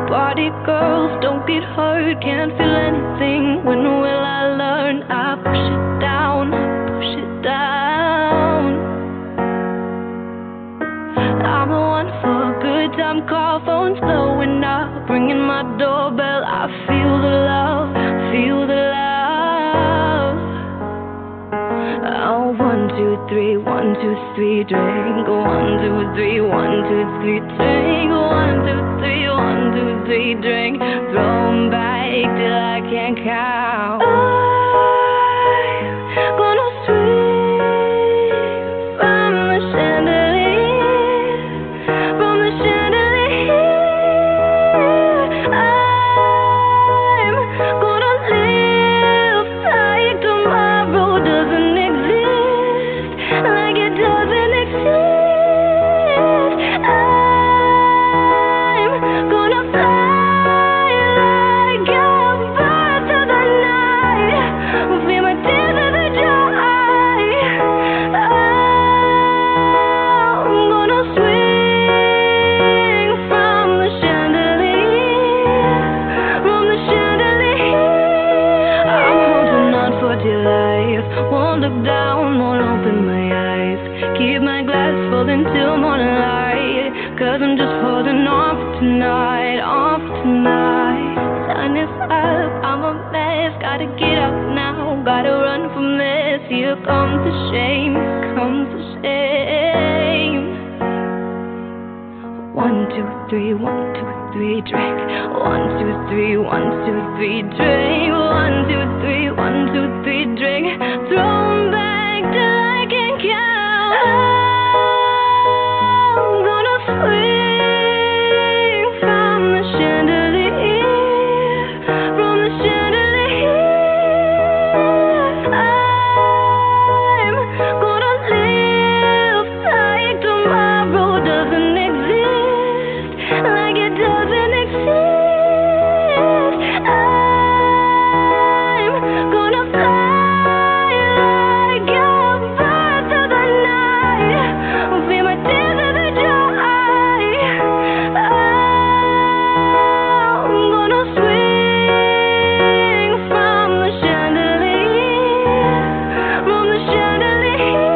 Party girls, don't get hurt, can't feel anything. When will I learn? I push it down, push it down. I'm the one for a good time call, phone's blowing up, ringing my doorbell. I feel the love, feel the love. Oh, 1, 2, 3, 1, 2, 3, drink. 1, 2, 3, 1, 2, 3, drink. 1, 2, 3, 1, 2, 3, drink. Throw 'em back till I can't count. I'm gonna swing from the chandelier, from the chandelier. I'm gonna live like tomorrow doesn't exist, like it doesn't exist. I'm gonna fly like a bird through the night, feel my tears as they dry. I'm gonna swing from the chandelier, from the chandelier. I'm holding on for dear life, won't look down, won't open my eyes. Keep my glass full until morning light, 'cause I'm just holding on for tonight, on for tonight. Sun is up, I'm a mess, gotta get up now, gotta run from this. Here comes the shame, here comes the shame. 1, 2, 3, 1, 2, 3, drink. 1, 2, 3, 1, 2, 3, drink. 1, 2, 3, 1, 2, 3, drink. Throw 'em back till I can count. I'm gonna swing from the chandelier, from the chandelier. I'm gonna live like tomorrow doesn't exist, like it doesn't exist. I'm gonna fly like a bird through the night, feel my tears as they dry. I'm gonna swing from the chandelier, from the chandelier.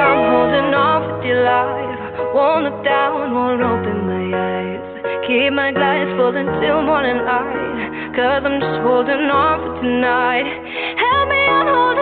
I'm holding on for dear life, won't look down, won't open my eyes. Keep my glass full until morning light, 'cause I'm just holding on for tonight. Help me, I'm holding